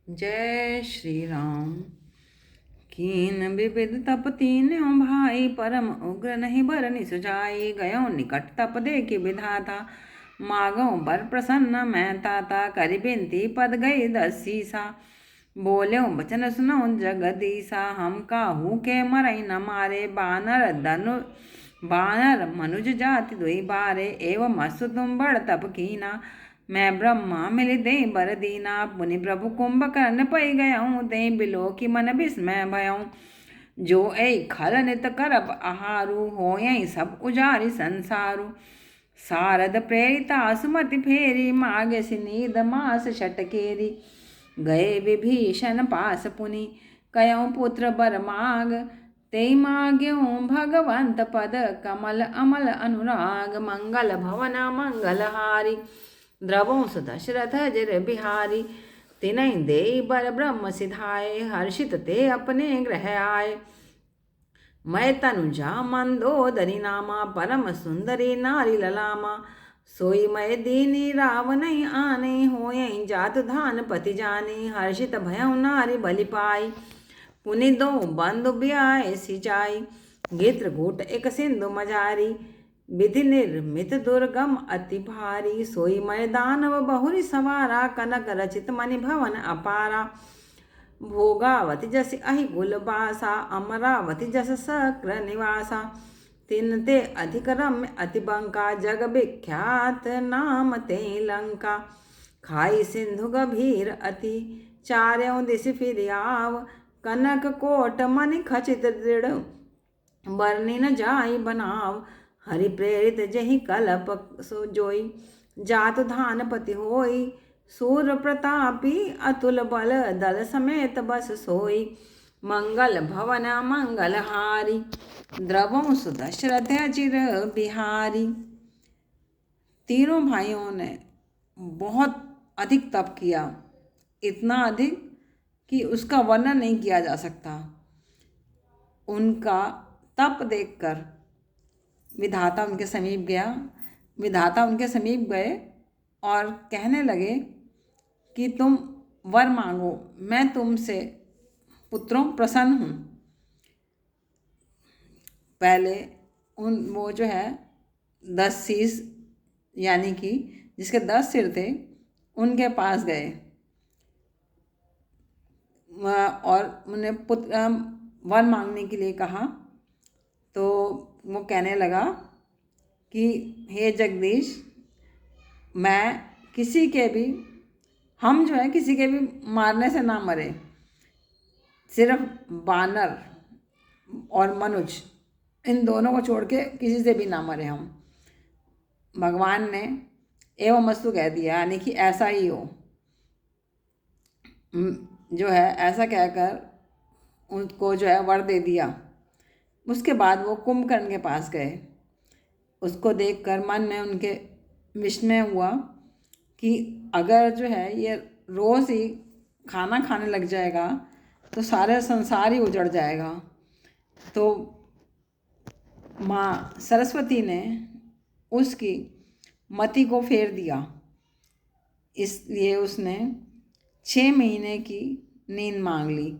जय श्री राम। कीन विविध तप तीन्यों भाई, परम उग्र नहीं बरनि सुजाई। गयो निकट तप देखि विधाता, मागो बर प्रसन्न मैं ताता। करि बिनती पद गई दसीसा, बोल्यो बचन सुनो जगदीसा। हम काहू के मरई न मारे, बानर मनुज जाति दुई बारे। एवं असु तुम बड़ तप कीना, मैं ब्रह्मा मिल दे बर दीना। पुनि प्रभु कुंभकर्ण पै गयऊँ, दे बिलो की मन विस्मय भयऊँ। जो ऐ खल नित करब आहारु, होयं सब उजारि संसारु। सारद प्रेरिता सुमति फेरी, मागे सिनीद मास शटकेरी। गए विभीषण पास पुनि, कयऊँ पुत्र बर माग। ते माग्यों भगवंत पद, कमल अमल अनुराग। मंगल भवन मंगलहारी, द्रवों सुदशरथ जर बिहारी। तिनहि देई बर ब्रह्म सिधाए, हर्षित ते अपने ग्रह आए। मैं तनुजा मंदोदरी नामा, परम सुंदरी नारी ललामा। सोई मैं दीनी रावणई आने, होयं जात धान पति जानी। हर्षित भयउ नारी बलि पाई, पुनि दो बंधु ब्याह सिचाई। गीत्रकूट एक सिंधु मझारी, विधि निर्मित दुर्गम अति भारी। सोई मैं दानव बहुरी सवारा, कनक रचित मणि भवन अपारा। भोगावती जस अहि गुलबासा, अमरावती जस सक्र निवासा। तिन ते अधिक रम्य अति बंका, जग विख्यात नाम ते लंका। खाई सिंधु गभीर अति, चार्यों दिश फिर आव। कनक कोट मणि खचित दृढ़, बरनी न जाई बनाव। हरि प्रेरित जहि कलप सो जोई, जात धानपति होई। सूर प्रतापी अतुल बल, दल समेत बस सोई। मंगल भवन मंगलहारी, द्रवों सुदशरथ चिर बिहारी। तीनों भाइयों ने बहुत अधिक तप किया, इतना अधिक कि उसका वर्णन नहीं किया जा सकता। उनका तप देखकर विधाता उनके समीप गया। विधाता उनके समीप गए और कहने लगे कि तुम वर मांगो, मैं तुमसे पुत्रों प्रसन्न हूँ। पहले वो जो है 10 शीश, यानी कि जिसके 10 सिर थे, उनके पास गए और उन्हें पुत्र वर मांगने के लिए कहा। तो वो कहने लगा कि हे जगदीश, मैं किसी के भी हम जो है किसी के भी मारने से ना मरे, सिर्फ बानर और मनुज, इन दोनों को छोड़ के किसी से भी ना मरे हम। भगवान ने एवं मस्तु कह दिया, यानी कि ऐसा ही हो। जो है ऐसा कहकर उनको जो है वर दे दिया। उसके बाद वो कुंभकर्ण के पास गए। उसको देखकर मन में उनके विस्मय हुआ कि अगर जो है ये रोज़ ही खाना खाने लग जाएगा तो सारे संसार ही उजड़ जाएगा। तो माँ सरस्वती ने उसकी मति को फेर दिया, इसलिए उसने 6 महीने की नींद मांग ली।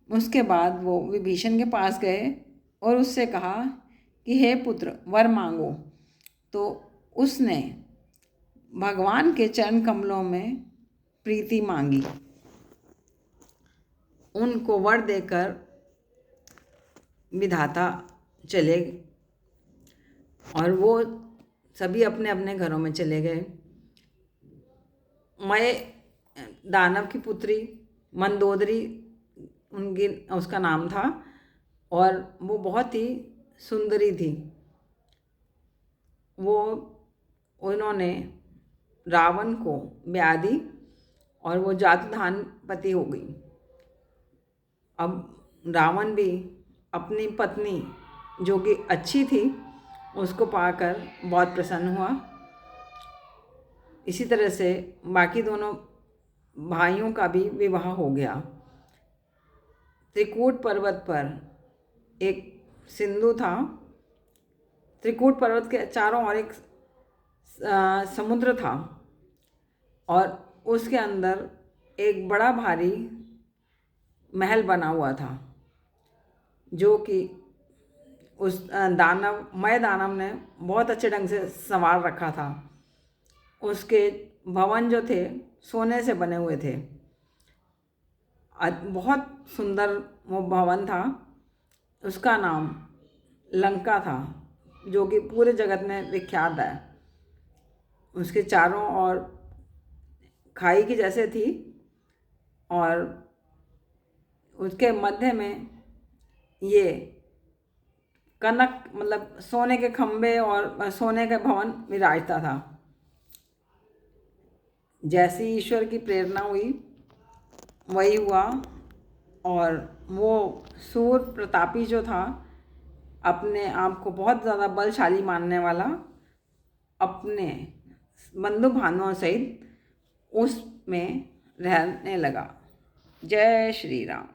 उसके बाद वो विभीषण के पास गए और उससे कहा कि हे पुत्र, वर मांगो। तो उसने भगवान के चरण कमलों में प्रीति मांगी। उनको वर देकर विधाता चले और वो सभी अपने अपने घरों में चले गए। मैं दानव की पुत्री मंदोदरी उसका नाम था, और वो बहुत ही सुंदरी थी। उन्होंने रावण को ब्याह दी और वो जातधानपति हो गई। अब रावण भी अपनी पत्नी जो कि अच्छी थी उसको पाकर बहुत प्रसन्न हुआ। इसी तरह से बाकी दोनों भाइयों का भी विवाह हो गया। त्रिकूट पर्वत पर एक सिंधु था। त्रिकूट पर्वत के चारों ओर एक समुद्र था और उसके अंदर एक बड़ा भारी महल बना हुआ था, जो कि उस मय दानव ने बहुत अच्छे ढंग से संवार रखा था। उसके भवन जो थे सोने से बने हुए थे। बहुत सुंदर वो भवन था। उसका नाम लंका था, जो कि पूरे जगत में विख्यात है। उसके चारों ओर खाई की जैसे थी, और उसके मध्य में ये कनक मतलब सोने के खंभे और सोने का भवन विराजता था। जैसी ईश्वर की प्रेरणा हुई वही हुआ, और वो सूर प्रतापी जो था, अपने आप को बहुत ज़्यादा बलशाली मानने वाला, अपने बंधु भाइयों सहित उसमें रहने लगा। जय श्री राम।